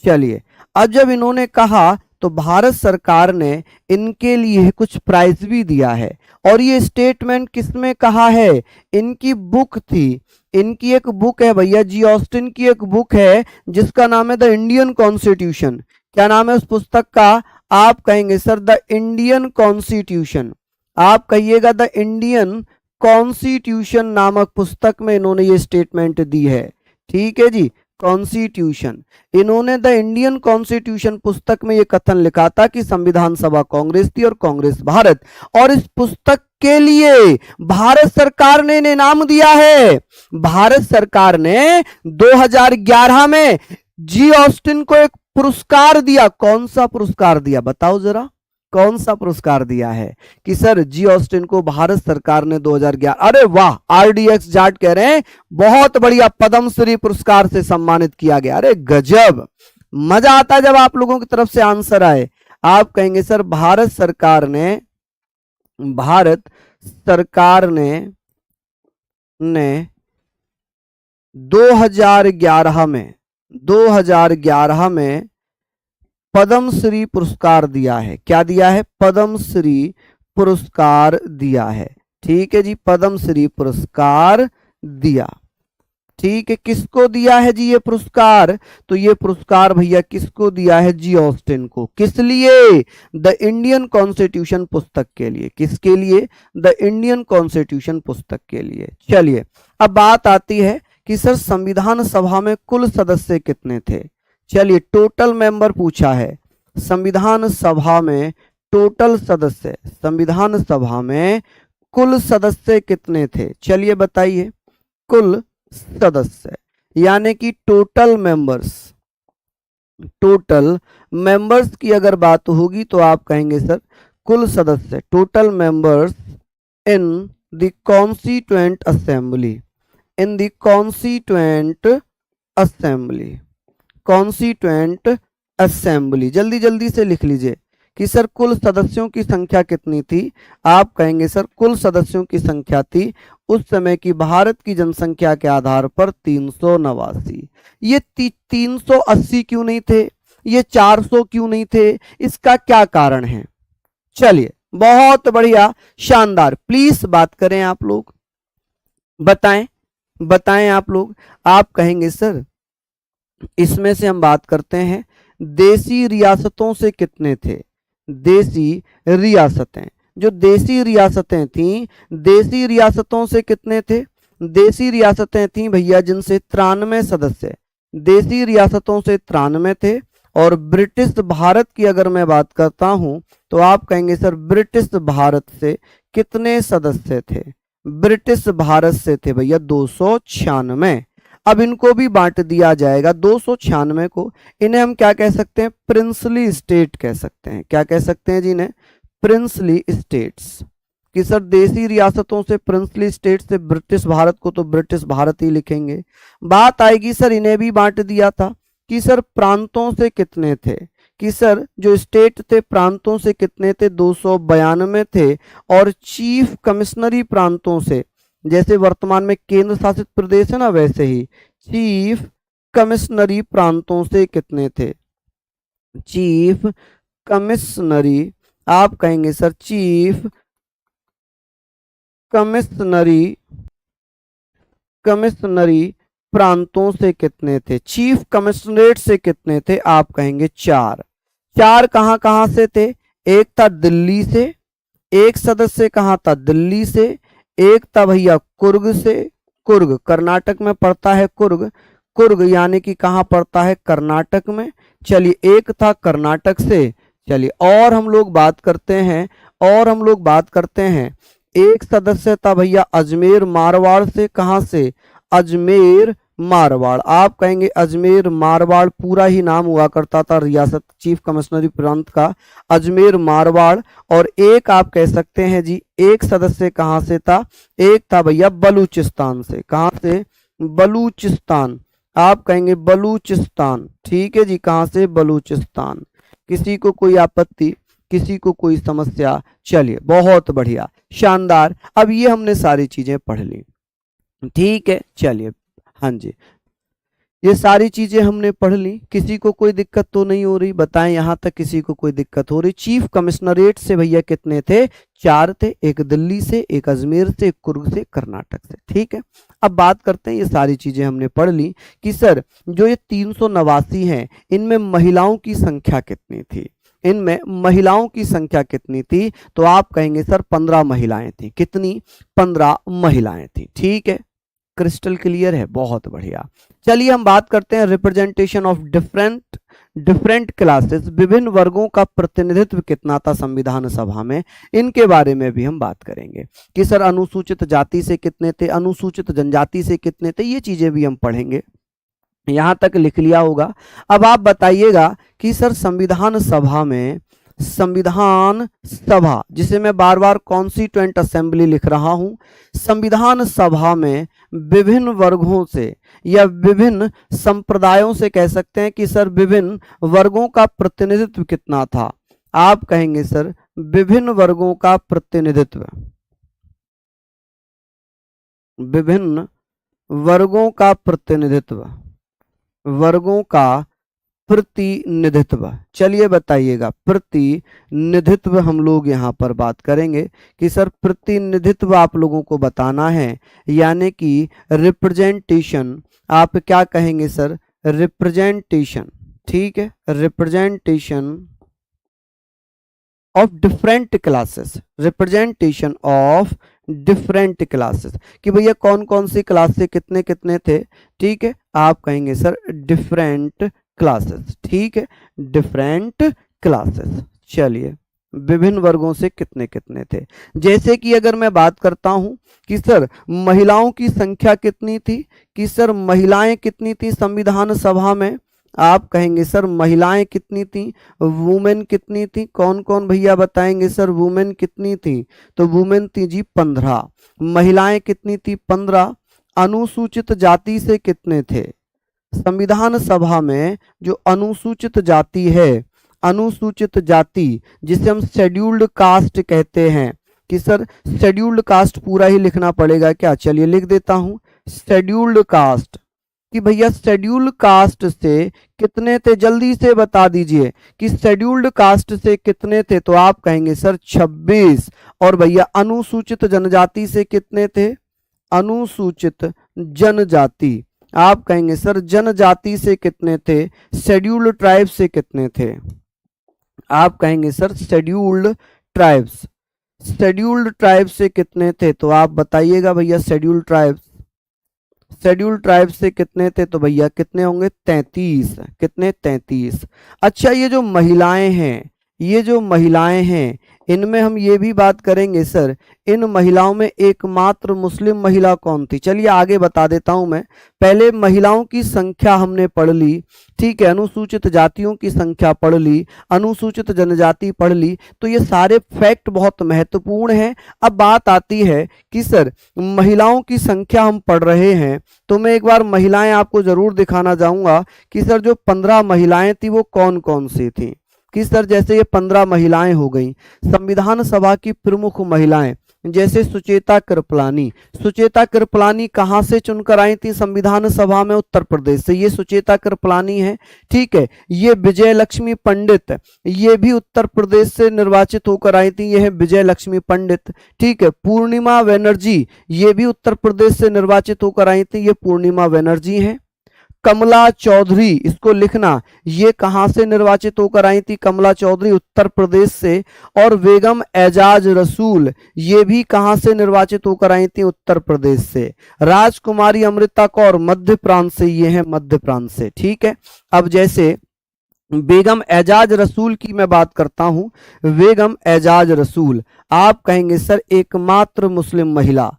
चलिए, अब जब इन्होंने कहा तो भारत सरकार ने इनके लिए कुछ प्राइज भी दिया है। और ये स्टेटमेंट किसमें कहा है? इनकी बुक थी, इनकी एक बुक है भैया, जी ऑस्टिन की एक बुक है जिसका नाम है द इंडियन कॉन्स्टिट्यूशन। क्या नाम है उस पुस्तक का? आप कहेंगे सर द इंडियन कॉन्स्टिट्यूशन। आप कहिएगा द इंडियन कॉन्स्टिट्यूशन नामक पुस्तक में इन्होंने ये स्टेटमेंट दी है। ठीक है जी, कॉन्स्टिट्यूशन। इन्होंने द इंडियन कॉन्स्टिट्यूशन पुस्तक में यह कथन लिखा था कि संविधान सभा कांग्रेस थी और कांग्रेस भारत। और इस पुस्तक के लिए भारत सरकार ने इन्हें इनाम दिया है। भारत सरकार ने 2011 में जी ऑस्टिन को एक पुरस्कार दिया। कौन सा पुरस्कार दिया? बताओ जरा, कौन सा पुरस्कार दिया है? कि सर जी ऑस्टिन को भारत सरकार ने 2011, अरे वाह, आरडीएक्स जाट कह रहे हैं बहुत बढ़िया, पद्मश्री पुरस्कार से सम्मानित किया गया। अरे गजब, मजा आता है जब आप लोगों की तरफ से आंसर आए। आप कहेंगे सर भारत सरकार ने 2011 में पद्म श्री पुरस्कार दिया है। क्या दिया है? पद्म श्री पुरस्कार दिया है। ठीक है जी, पद्म श्री पुरस्कार दिया। ठीक है, किसको दिया है जी ये पुरस्कार? तो ये पुरस्कार भैया किसको दिया है जी? ऑस्टिन को। किस लिए? द इंडियन कॉन्स्टिट्यूशन पुस्तक के लिए। किसके लिए? द इंडियन कॉन्स्टिट्यूशन पुस्तक के लिए। चलिए अब बात आती है कि सर संविधान सभा में कुल सदस्य कितने थे? चलिए टोटल मेंबर पूछा है। संविधान सभा में टोटल सदस्य, संविधान सभा में कुल सदस्य कितने थे? चलिए बताइए। कुल सदस्य यानी कि टोटल मेंबर्स की अगर बात होगी तो आप कहेंगे सर कुल सदस्य, total members in the constituent assembly, in the constituent assembly. जल्दी जल्दी से लिख लीजिए कि सर कुल सदस्यों की संख्या कितनी थी? आप कहेंगे सर कुल सदस्यों की संख्या थी उस समय की भारत की जनसंख्या के आधार पर 389। ये 380 क्यों नहीं थे? ये 400 क्यों नहीं थे? इसका क्या कारण है? चलिए बहुत बढ़िया, शानदार। प्लीज बात करें आप लोग, बताएं आप लोग। आप कहेंगे सर इसमें से हम बात करते हैं देसी रियासतों से कितने थे? देसी रियासतें, जो देसी रियासतें थीं, देसी रियासतों से कितने थे? देसी रियासतें थीं भैया जिनसे 93 सदस्य, देसी रियासतों से 93 थे। और ब्रिटिश भारत की अगर मैं बात करता हूं तो आप कहेंगे सर ब्रिटिश भारत से कितने सदस्य थे? ब्रिटिश भारत से थे भैया 296। अब इनको भी बांट दिया जाएगा 296 को। इन्हें हम क्या कह सकते हैं? प्रिंसली स्टेट कह सकते हैं। क्या कह सकते हैं जी इन्हें? Princely states. कि सर देसी रियासतों से, प्रिंसली स्टेट से ब्रिटिश भारत को तो ब्रिटिश भारत ही लिखेंगे। बात आएगी सर इन्हें भी बांट दिया था कि सर प्रांतों से कितने थे? कि सर जो स्टेट थे प्रांतों से कितने थे? 292 थे। और चीफ कमिश्नरी प्रांतों से, जैसे वर्तमान में केंद्र शासित प्रदेश है ना, वैसे ही चीफ कमिश्नरी प्रांतों से कितने थे? चीफ कमिश्नरी, आप कहेंगे सर चीफ कमिश्नरी प्रांतों से कितने थे? चीफ कमिश्नरेट से कितने थे? आप कहेंगे 4। 4 कहां कहां से थे? एक था दिल्ली से, एक सदस्य कहां था? दिल्ली से। एक था भैया कुर्ग से, कुर्ग कर्नाटक में पड़ता है, कुर्ग, कुर्ग यानी कि कहां पड़ता है? कर्नाटक में। चलिए एक था कर्नाटक से। चलिए और हम लोग बात करते हैं, एक सदस्य था भैया अजमेर मारवाड़ से। कहां से? अजमेर मारवाड़। आप कहेंगे अजमेर मारवाड़ पूरा ही नाम हुआ करता था रियासत चीफ कमिश्नरी प्रांत का, अजमेर मारवाड़। और एक आप कह सकते हैं जी एक सदस्य कहां से था? एक था भैया बलूचिस्तान से। कहां से? बलूचिस्तान। आप कहेंगे बलूचिस्तान। ठीक है जी, कहां से? बलूचिस्तान। किसी को कोई आपत्ति, किसी को कोई समस्या? चलिए बहुत बढ़िया, शानदार। अब ये हमने सारी चीजें पढ़ ली, ठीक है। चलिए हाँ जी, ये सारी चीजें हमने पढ़ ली। किसी को कोई दिक्कत तो नहीं हो रही? बताएं यहां तक किसी को कोई दिक्कत हो रही? चीफ कमिश्नरेट से भैया कितने थे? 4 थे। एक दिल्ली से, एक अजमेर से, एक कुर्ग से, कर्नाटक से। ठीक है, अब बात करते हैं, ये सारी चीजें हमने पढ़ ली कि सर जो ये 389 हैं इनमें महिलाओं की संख्या कितनी थी? इनमें महिलाओं की संख्या कितनी थी? तो आप कहेंगे सर 15 महिलाएं थी। कितनी? 15 महिलाएं थी। ठीक है, क्रिस्टल क्लियर है, बहुत बढ़िया। चलिए हम बात करते हैं रिप्रेजेंटेशन ऑफ डिफरेंट क्लासेस, विभिन्न वर्गों का प्रतिनिधित्व कितना था संविधान सभा में, इनके बारे में भी हम बात करेंगे कि सर अनुसूचित जाति से कितने थे, अनुसूचित जनजाति से कितने थे, ये चीजें भी हम पढ़ेंगे। यहां तक लिख लिया होगा। अब आप बताइएगा कि सर संविधान सभा में संविधान सभा, जिसे मैं बार बार कॉन्स्टिट्यूएंट असेंबली लिख रहा हूं, संविधान सभा में विभिन्न वर्गों से या विभिन्न संप्रदायों से कह सकते हैं कि सर विभिन्न वर्गों का प्रतिनिधित्व कितना था। आप कहेंगे सर विभिन्न वर्गों का प्रतिनिधित्व, विभिन्न वर्गों का प्रतिनिधित्व, वर्गों का प्रतिनिधित्व। चलिए बताइएगा, प्रतिनिधित्व हम लोग यहाँ पर बात करेंगे कि सर प्रतिनिधित्व आप लोगों को बताना है, यानी कि रिप्रेजेंटेशन। आप क्या कहेंगे सर? रिप्रेजेंटेशन, ठीक है, representation of different classes, representation of different classes, कि भैया कौन कौन सी क्लास से कितने कितने थे, ठीक है। आप कहेंगे सर डिफरेंट क्लासेस, ठीक है, डिफरेंट क्लासेस। चलिए, विभिन्न वर्गों से कितने कितने थे। जैसे कि अगर मैं बात करता हूं कि सर महिलाओं की संख्या कितनी थी, कि सर महिलाएं कितनी थी संविधान सभा में। आप कहेंगे सर महिलाएं कितनी थी, वुमेन कितनी थी। कौन कौन भैया बताएंगे सर वुमेन कितनी थी? तो वुमेन थी जी 15। महिलाएं कितनी थी? 15। अनुसूचित जाति से कितने थे संविधान सभा में? जो अनुसूचित जाति है, अनुसूचित जाति जिसे हम शेड्यूल्ड कास्ट कहते हैं, कि सर शेड्यूल्ड कास्ट पूरा ही लिखना पड़ेगा क्या? चलिए लिख देता हूं, शेड्यूल्ड कास्ट, कि भैया शेड्यूल्ड कास्ट से कितने थे, जल्दी से बता दीजिए कि शेड्यूल्ड कास्ट से कितने थे। तो आप कहेंगे सर 26। और भैया अनुसूचित जनजाति से कितने थे? अनुसूचित जनजाति, आप कहेंगे सर जनजाति से कितने थे? शेड्यूल्ड ट्राइब से कितने थे? आप कहेंगे sir scheduled tribes, scheduled tribe से कितने थे? तो आप बताइएगा भैया शेड्यूल्ड ट्राइब्स, शेड्यूल्ड ट्राइब से कितने थे? तो भैया कितने होंगे? 33। कितने? 33। अच्छा, ये जो महिलाएं हैं, ये जो महिलाएं हैं, इनमें हम ये भी बात करेंगे सर इन महिलाओं में एकमात्र मुस्लिम महिला कौन थी। चलिए आगे बता देता हूं मैं। पहले महिलाओं की संख्या हमने पढ़ ली, ठीक है, अनुसूचित जातियों की संख्या पढ़ ली, अनुसूचित जनजाति पढ़ ली। तो ये सारे फैक्ट बहुत महत्वपूर्ण हैं। अब बात आती है कि सर महिलाओं की संख्या हम पढ़ रहे हैं, तो मैं एक बार महिलाएं आपको जरूर दिखाना चाहूंगा कि सर जो 15 महिलाएं थी वो कौन कौन सी थी। कि सर जैसे ये 15 महिलाएं हो गई संविधान सभा की प्रमुख महिलाएं, जैसे सुचेता कृपलानी। सुचेता कृपलानी कहाँ से चुनकर आई थी संविधान सभा में? उत्तर प्रदेश से। ये सुचेता कृपलानी है, ठीक है। ये विजय लक्ष्मी पंडित, ये भी उत्तर प्रदेश से निर्वाचित होकर आई थी, ये है विजय लक्ष्मी पंडित, ठीक है। पूर्णिमा बनर्जी, ये भी उत्तर प्रदेश से निर्वाचित होकर आई थी, ये पूर्णिमा बनर्जी है। कमला चौधरी, इसको लिखना, ये कहां से निर्वाचित होकर आई थी? कमला चौधरी उत्तर प्रदेश से। और बेगम एजाज रसूल, ये भी कहां से निर्वाचित होकर आई थी? उत्तर प्रदेश से। राजकुमारी अमृता कौर मध्य प्रांत से, ये है मध्य प्रांत से, ठीक है। अब जैसे बेगम एजाज रसूल की मैं बात करता हूं, बेगम एजाज रसूल, आप कहेंगे सर एकमात्र मुस्लिम महिला,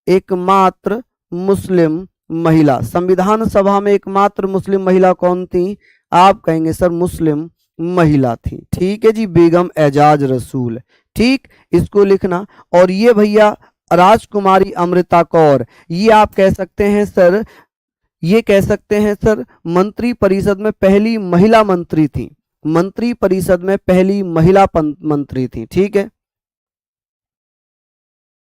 एकमात्र मुस्लिम महिला संविधान सभा में एकमात्र मुस्लिम महिला कौन थी? आप कहेंगे सर मुस्लिम महिला थी, ठीक है जी, बेगम एजाज रसूल, ठीक, इसको लिखना। और ये भैया राजकुमारी अमृता कौर, ये आप कह सकते हैं सर, ये कह सकते हैं सर मंत्री परिषद में पहली महिला मंत्री थी, मंत्री परिषद में पहली महिला मंत्री थी, ठीक है।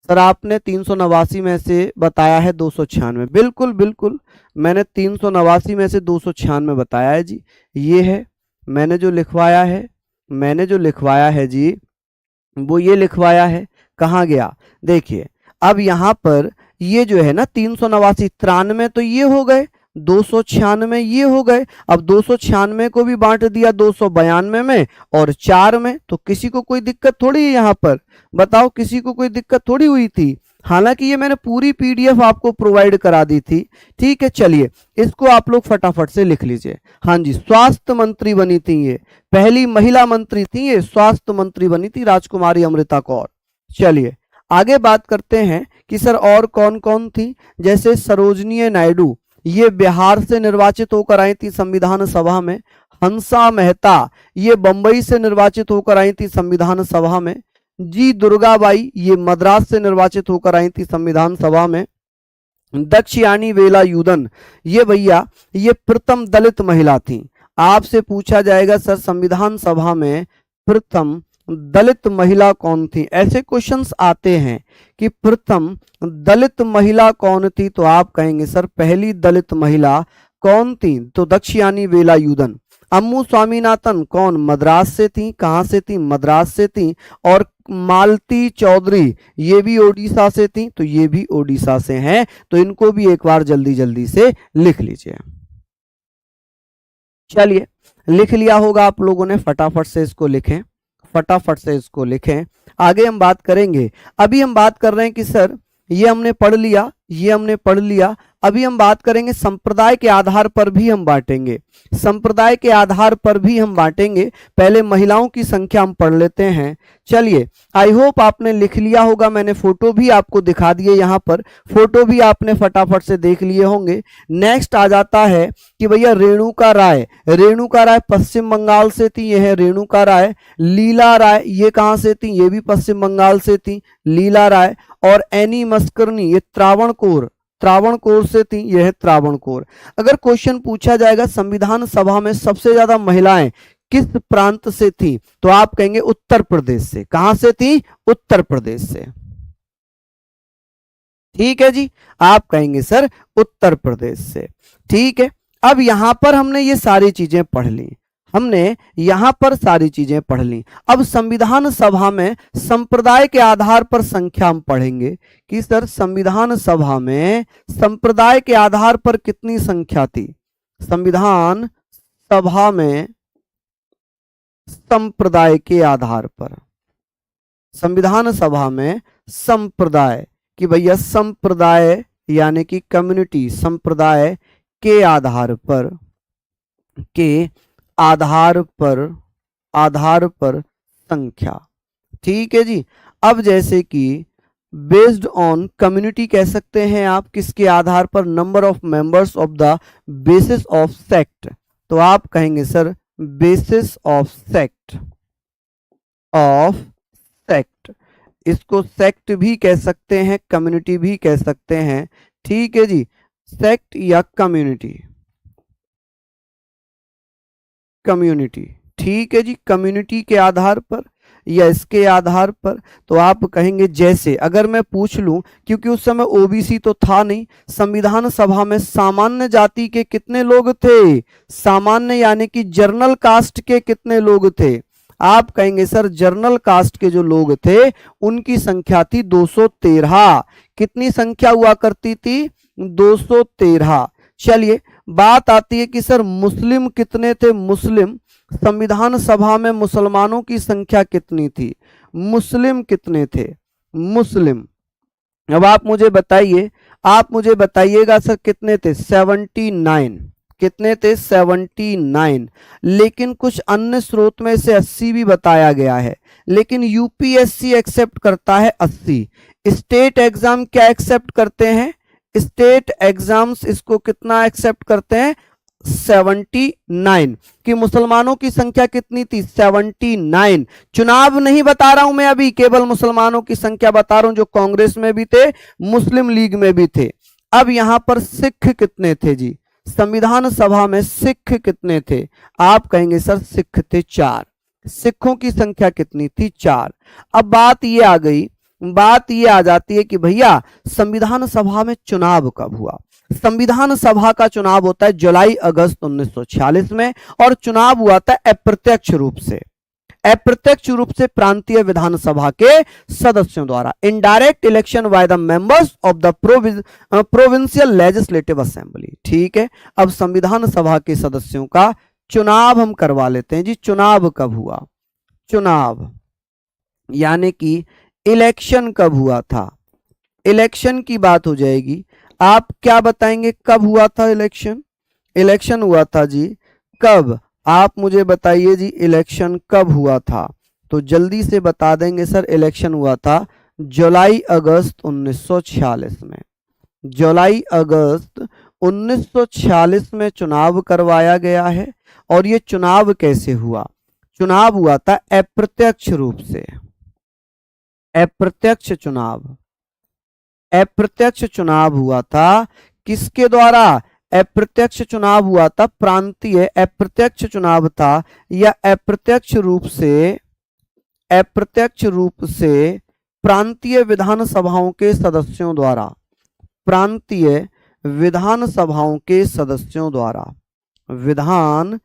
सर आपने 389 में से बताया है 296, बिल्कुल बिल्कुल, मैंने 389 में से 296 बताया है जी। ये है मैंने जो लिखवाया है, मैंने जो लिखवाया है जी वो ये लिखवाया है। कहाँ गया? देखिए अब यहाँ पर ये जो है ना 389, 93 तो ये हो गए, 296 ये हो गए। अब 296 को भी बांट दिया 292 में और 4 में, तो किसी को कोई दिक्कत थोड़ी है यहाँ पर, बताओ किसी को कोई दिक्कत थोड़ी हुई थी। हालांकि ये मैंने पूरी पीडीएफ आपको प्रोवाइड करा दी थी, ठीक है। चलिए इसको आप लोग फटाफट से लिख लीजिए। हाँ जी, स्वास्थ्य मंत्री बनी थी, ये पहली महिला मंत्री थी, ये स्वास्थ्य मंत्री बनी थी राजकुमारी अमृता कौर। चलिए आगे बात करते हैं कि सर और कौन कौन थी। जैसे सरोजनी नायडू, ये बिहार से निर्वाचित होकर आई थी संविधान सभा में। हंसा मेहता ये बंबई से निर्वाचित होकर आई थी संविधान सभा में। जी दुर्गाबाई ये मद्रास से निर्वाचित होकर आई थी संविधान सभा में। दक्षयानी वेलायुधन ये भैया ये प्रथम दलित महिला थी। आपसे पूछा जाएगा सर संविधान सभा में प्रथम दलित महिला कौन थी, ऐसे क्वेश्चंस आते हैं कि प्रथम दलित महिला कौन थी, तो आप कहेंगे सर पहली दलित महिला कौन थी, तो दक्षयानी वेलायुधन। अम्मू स्वामीनाथन कौन, मद्रास से थी, कहां से थी, मद्रास से थी। और मालती चौधरी ये भी ओडिशा से थी, तो ये भी ओडिशा से हैं, तो इनको भी एक बार जल्दी जल्दी से लिख लीजिए। चलिए लिख लिया होगा आप लोगों ने, फटाफट से इसको लिखें, फटाफट से इसको लिखें। आगे हम बात करेंगे, अभी हम बात कर रहे हैं कि सर ये हमने पढ़ लिया, ये हमने पढ़ लिया, अभी हम बात करेंगे संप्रदाय के आधार पर भी हम बांटेंगे, संप्रदाय के आधार पर भी हम बांटेंगे। पहले महिलाओं की संख्या हम पढ़ लेते हैं। चलिए आई होप आपने लिख लिया होगा, मैंने फोटो भी आपको दिखा दिए, यहाँ पर फोटो भी आपने फटाफट से देख लिए होंगे। नेक्स्ट आ जाता है कि भैया रेणुका राय, रेणुका राय पश्चिम बंगाल से थी, ये है रेणुका राय। लीला राय ये कहाँ से थी, ये भी पश्चिम बंगाल से थी, लीला राय। और एनी मस्करनी ये त्रावणकोर, त्रावणकोर से थी, यह है त्रावणकोर। अगर क्वेश्चन पूछा जाएगा संविधान सभा में सबसे ज्यादा महिलाएं किस प्रांत से थी, तो आप कहेंगे उत्तर प्रदेश से। कहां से थी, उत्तर प्रदेश से। ठीक है जी, आप कहेंगे सर उत्तर प्रदेश से। ठीक है, अब यहां पर हमने ये सारी चीजें पढ़ ली, हमने यहां पर सारी चीजें पढ़ ली। अब संविधान सभा में संप्रदाय के आधार पर संख्या हम पढ़ेंगे कि सर संविधान सभा में संप्रदाय के आधार पर कितनी संख्या थी। संविधान सभा में संप्रदाय के आधार पर, संविधान सभा में संप्रदाय कि भैया संप्रदाय यानी कि कम्युनिटी, संप्रदाय के आधार पर, के आधार पर संख्या। ठीक है जी। अब जैसे कि बेस्ड ऑन कम्युनिटी कह सकते हैं आप, किसके आधार पर, number of members of the basis of sect, तो आप कहेंगे sir basis of sect, of sect. इसको सेक्ट भी कह सकते हैं, कम्युनिटी भी कह सकते हैं। ठीक है जी, सेक्ट या कम्युनिटी, कम्युनिटी। ठीक है जी, कम्युनिटी के आधार पर या इसके आधार पर, तो आप कहेंगे जैसे अगर मैं पूछ लूं, क्योंकि उस समय ओबीसी तो था नहीं, संविधान सभा में सामान्य जाति के कितने लोग थे, सामान्य यानी कि जर्नल कास्ट के कितने लोग थे, आप कहेंगे सर जर्नल कास्ट के जो लोग थे उनकी संख्या थी 213। कितनी संख्या हुआ करती थी, 213। चलिए बात आती है कि सर मुस्लिम कितने थे, मुस्लिम संविधान सभा में मुसलमानों की संख्या कितनी थी, मुस्लिम कितने थे, मुस्लिम। अब आप मुझे बताइए, आप मुझे बताइएगा सर कितने थे, 79। कितने थे, 79। लेकिन कुछ अन्य स्रोत में से 80 भी बताया गया है, लेकिन यूपीएससी एक्सेप्ट करता है 80। स्टेट एग्जाम क्या एक्सेप्ट करते हैं, स्टेट एग्जाम्स इसको कितना एक्सेप्ट करते हैं, 79। कि मुसलमानों की संख्या कितनी थी, 79। चुनाव नहीं बता रहा हूं मैं अभी, केवल मुसलमानों की संख्या बता रहा हूं, जो कांग्रेस में भी थे, मुस्लिम लीग में भी थे। अब यहां पर सिख कितने थे जी, संविधान सभा में सिख कितने थे, आप कहेंगे सर सिख थे 4। सिखों की संख्या कितनी थी, 4। अब बात ये आ गई, बात ये आ जाती है कि भैया संविधान सभा में चुनाव कब हुआ। संविधान सभा का चुनाव होता है जुलाई अगस्त 1946 में, और चुनाव हुआ था अप्रत्यक्ष रूप से, अप्रत्यक्ष रूप से प्रांतीय विधानसभा के सदस्यों द्वारा, indirect election by the members of the provincial legislative assembly. ठीक है, अब संविधान सभा के सदस्यों का चुनाव हम करवा लेते हैं जी। चुनाव कब हुआ, चुनाव यानी कि इलेक्शन कब हुआ था, इलेक्शन की बात हो जाएगी। आप क्या बताएंगे कब हुआ था इलेक्शन, इलेक्शन हुआ था जी कब, आप मुझे बताइए जी इलेक्शन कब हुआ था, तो जल्दी से बता देंगे सर इलेक्शन हुआ था जुलाई अगस्त 1946 में, जुलाई अगस्त 1946 में चुनाव करवाया गया है। और ये चुनाव कैसे हुआ? चुनाव हुआ था अप्रत्यक्ष रूप से। अप्रत्यक्ष चुनाव, अप्रत्यक्ष चुनाव हुआ था। किसके द्वारा? अप्रत्यक्ष चुनाव हुआ था प्रांतीय, अप्रत्यक्ष चुनाव था या अप्रत्यक्ष रूप से प्रांतीय विधानसभाओं के सदस्यों द्वारा, प्रांतीय विधानसभाओं के सदस्यों द्वारा, विधान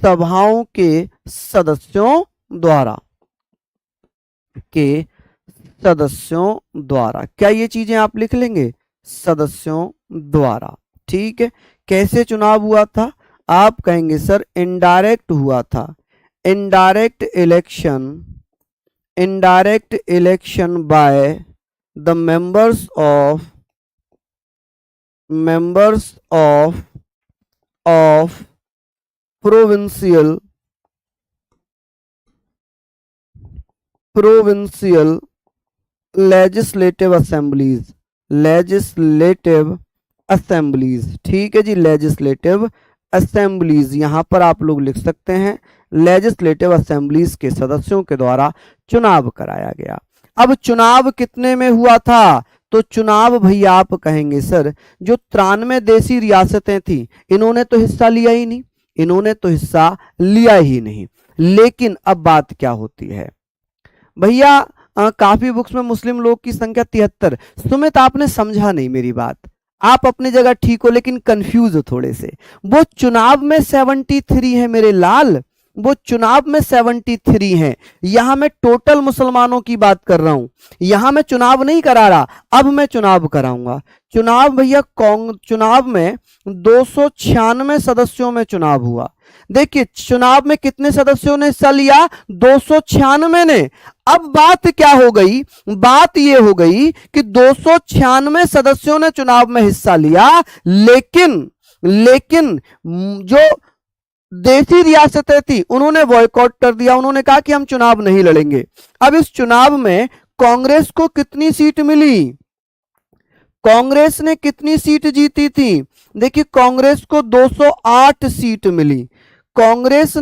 सभाओं के सदस्यों द्वारा, क्या ये चीजें आप लिख लेंगे? सदस्यों द्वारा। ठीक है। कैसे चुनाव हुआ था? आप कहेंगे सर इनडायरेक्ट हुआ था। Indirect election by the members of provincial legislative assemblies. ठीक है जी, लेजिस्लेटिव असेंबलीज, यहां पर आप लोग लिख सकते हैं लेजिस्लेटिव असेंबलीज के सदस्यों के द्वारा चुनाव कराया गया। अब चुनाव कितने में हुआ था? तो चुनाव भैया आप कहेंगे सर जो 93 देशी रियासतें थी इन्होंने तो हिस्सा लिया ही नहीं, लेकिन अब बात क्या होती है भैया, काफी बुक्स में मुस्लिम लोग की संख्या 73। सुमित आपने समझा नहीं मेरी बात, आप अपनी जगह ठीक हो लेकिन कंफ्यूज हो थोड़े से। वो चुनाव में 73 है मेरे लाल, वो चुनाव में 73 हैं। यहां मैं टोटल मुसलमानों की बात कर रहा हूं, यहां मैं चुनाव नहीं करा रहा, अब मैं चुनाव कराऊंगा। चुनाव भैया चुनाव में 296 सदस्यों में चुनाव हुआ। देखिए चुनाव में कितने सदस्यों ने हिस्सा लिया? 296 ने। अब बात क्या हो गई? बात यह हो गई कि 296 सदस्यों ने चुनाव में हिस्सा लिया, लेकिन जो देशी रियासतें थी उन्होंने बॉयकॉट कर दिया, उन्होंने कहा कि हम चुनाव नहीं लड़ेंगे। अब इस चुनाव में कांग्रेस को कितनी सीट मिली? कांग्रेस ने कितनी सीट जीती थी? देखिए कांग्रेस को 208 सीट मिली। कांग्रेस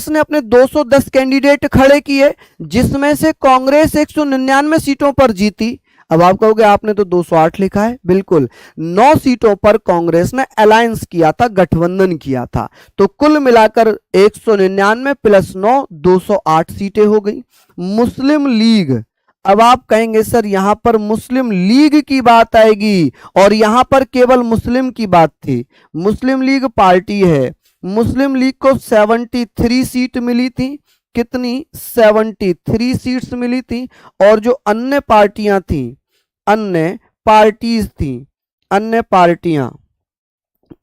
ने अपने 210 कैंडिडेट खड़े किए, जिसमें से कांग्रेस 199 सीटों पर जीती। अब आप कहोगे आपने तो 208 लिखा है, बिल्कुल 9 सीटों पर कांग्रेस ने अलायंस किया था, गठबंधन किया था। तो कुल मिलाकर 199 प्लस 9 208 सीटें हो गई। मुस्लिम लीग, अब आप कहेंगे सर यहां पर मुस्लिम लीग की बात आएगी और यहां पर केवल मुस्लिम की बात थी। मुस्लिम लीग पार्टी है, मुस्लिम लीग को 73 सीट मिली थी। कितनी? 73 सीट्स मिली थी। और जो अन्य पार्टियां थी, अन्य पार्टियां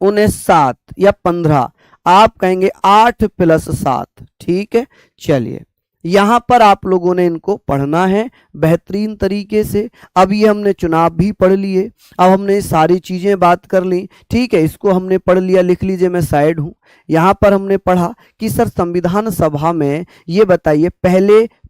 उन्हें 7 या 15, आप कहेंगे 8 प्लस 7। ठीक है, चलिए यहां पर आप लोगों ने इनको पढ़ना है बेहतरीन तरीके से। अब ये हमने चुनाव भी पढ़ लिए, अब हमने सारी चीजें बात कर ली। ठीक है, इसको हमने पढ़ लिया, लिख लीजिए मैं साइड हूं। यहां पर हमने पढ़ा कि सर संविधान सभा में ये बताइए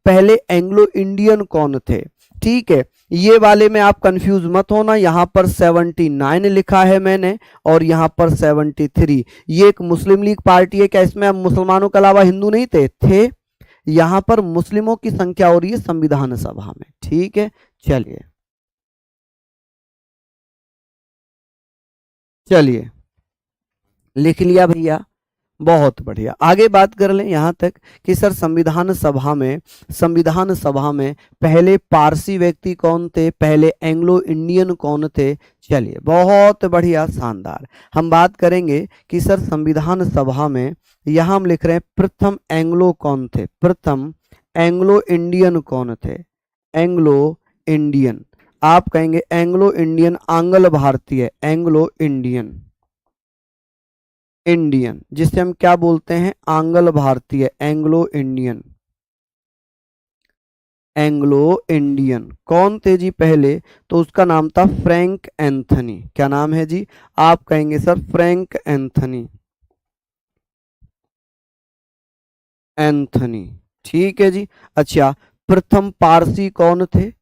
पहले एंग्लो इंडियन कौन थे। ठीक है, ये वाले में आप कंफ्यूज मत होना, यहां पर 79 लिखा है मैंने और यहां पर 73। ये एक मुस्लिम लीग पार्टी है। क्या इसमें अब मुसलमानों के अलावा हिंदू नहीं थे? यहां पर मुस्लिमों की संख्या हो रही है संविधान सभा में। ठीक है, चलिए लिख लिया भैया, बहुत बढ़िया। आगे बात कर लें यहां तक कि सर संविधान सभा में पहले पारसी व्यक्ति कौन थे, पहले एंग्लो इंडियन कौन थे। चलिए बहुत बढ़िया, शानदार। हम बात करेंगे कि सर संविधान सभा में यहां हम लिख रहे हैं प्रथम एंग्लो कौन थे, प्रथम एंग्लो इंडियन कौन थे। एंग्लो इंडियन, आप कहेंगे एंग्लो इंडियन आंग्ल भारतीय, एंग्लो इंडियन जिसे हम क्या बोलते हैं? आंग्ल भारतीय, एंग्लो इंडियन कौन थे जी पहले? तो उसका नाम था फ्रैंक एंथनी। क्या नाम है जी? आप कहेंगे सर फ्रैंक एंथनी। ठीक है जी। अच्छा, प्रथम पारसी कौन थे?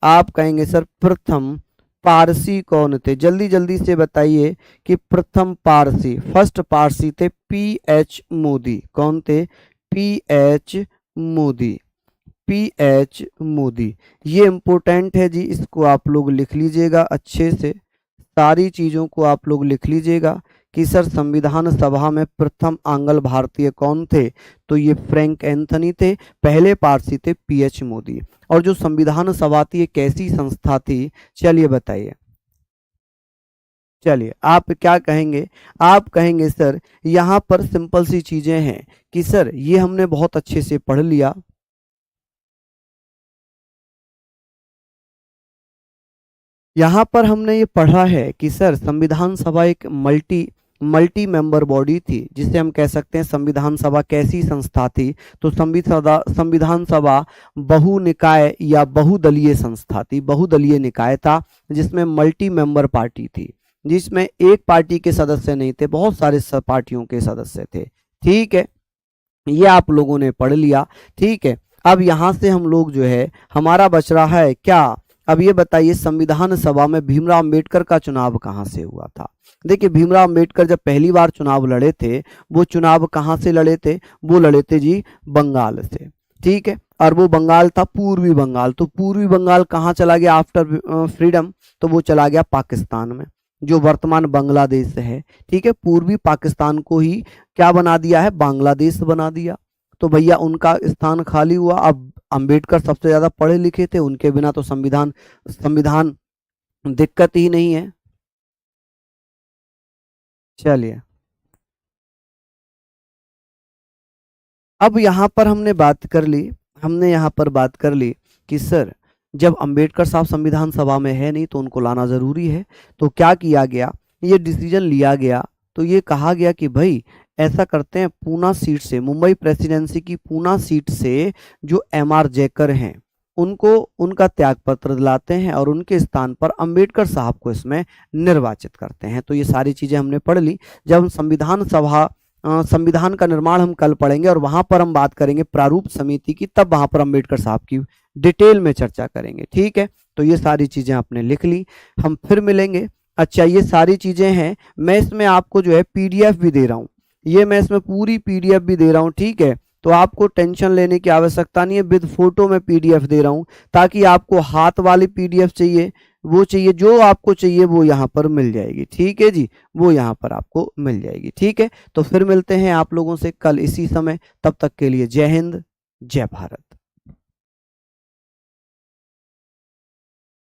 आप कहेंगे सर प्रथम पारसी कौन थे? जल्दी जल्दी से बताइए कि प्रथम पारसी, फर्स्ट पारसी थे पीएच मोदी। कौन थे? पीएच मोदी। पीएच मोदी, ये इंपॉर्टेंट है जी, इसको आप लोग लिख लीजिएगा अच्छे से, सारी चीजों को आप लोग लिख लीजिएगा कि सर संविधान सभा में प्रथम आंग्ल भारतीय कौन थे? तो ये फ्रैंक एंथनी थे। पहले पारसी थे पीएच मोदी। और जो संविधान सभा थी ये कैसी संस्था थी? चलिए बताइए, चलिए आप क्या कहेंगे? आप कहेंगे सर यहाँ पर सिंपल सी चीजें हैं कि सर ये हमने बहुत अच्छे से पढ़ लिया, यहाँ पर हमने ये पढ़ा है कि सर संविधान सभा एक मल्टी मेंबर बॉडी थी, जिसे हम कह सकते हैं संविधान सभा कैसी संस्था थी? तो संविधान सभा बहुनिकाय या बहुदलीय संस्था थी, बहुदलीय निकाय था, जिसमें मल्टी मेंबर पार्टी थी, जिसमें एक पार्टी के सदस्य नहीं थे, बहुत सारे पार्टियों के सदस्य थे। ठीक है, ये आप लोगों ने पढ़ लिया। ठीक है, अब यहां से हम लोग जो है हमारा बच रहा है क्या? अब ये बताइए संविधान सभा में भीमराव अंबेडकर का चुनाव कहां से हुआ था? देखिए भीमराव अंबेडकर जब पहली बार चुनाव लड़े थे, वो चुनाव कहां से लड़े थे? वो लड़े थे जी बंगाल से। ठीक है, और वो बंगाल था पूर्वी बंगाल। तो पूर्वी बंगाल कहाँ चला गया आफ्टर फ्रीडम? तो वो चला गया पाकिस्तान में, जो वर्तमान बांग्लादेश है। ठीक है, पूर्वी पाकिस्तान को ही क्या बना दिया है? बांग्लादेश बना दिया। तो भैया उनका स्थान खाली हुआ। अब अंबेडकर सबसे ज्यादा पढ़े लिखे थे, उनके बिना तो संविधान संविधान दिक्कत ही नहीं है। चलिए, अब यहाँ पर हमने बात कर ली, हमने यहाँ पर बात कर ली कि सर जब अंबेडकर साहब संविधान सभा में है नहीं तो उनको लाना जरूरी है। तो क्या किया गया? ये डिसीजन लिया गया। तो ये कहा गया कि भाई ऐसा करते हैं, पूना सीट से, मुंबई प्रेसिडेंसी की पूना सीट से जो एमआर जयकर हैं उनको उनका त्यागपत्र दिलाते हैं और उनके स्थान पर अंबेडकर साहब को इसमें निर्वाचित करते हैं। तो ये सारी चीजें हमने पढ़ ली। जब हम संविधान का निर्माण हम कल पढ़ेंगे और वहां पर हम बात करेंगे प्रारूप समिति की, तब वहां पर अंबेडकर साहब की डिटेल में चर्चा करेंगे। ठीक है, तो ये सारी चीजें आपने लिख ली, हम फिर मिलेंगे। अच्छा, ये सारी चीजें हैं, मैं इसमें आपको जो है पीडीएफ भी दे रहा हूँ, ये मैं इसमें पूरी पीडीएफ भी दे रहा हूँ। ठीक है, तो आपको टेंशन लेने की आवश्यकता नहीं है, विद फोटो में पीडीएफ दे रहा हूँ, ताकि आपको हाथ वाली पीडीएफ चाहिए, वो चाहिए, जो आपको चाहिए वो यहाँ पर मिल जाएगी। ठीक है जी, वो यहाँ पर आपको मिल जाएगी। ठीक है, तो फिर मिलते हैं आप लोगों से कल इसी समय, तब तक के लिए जय हिंद, जय भारत।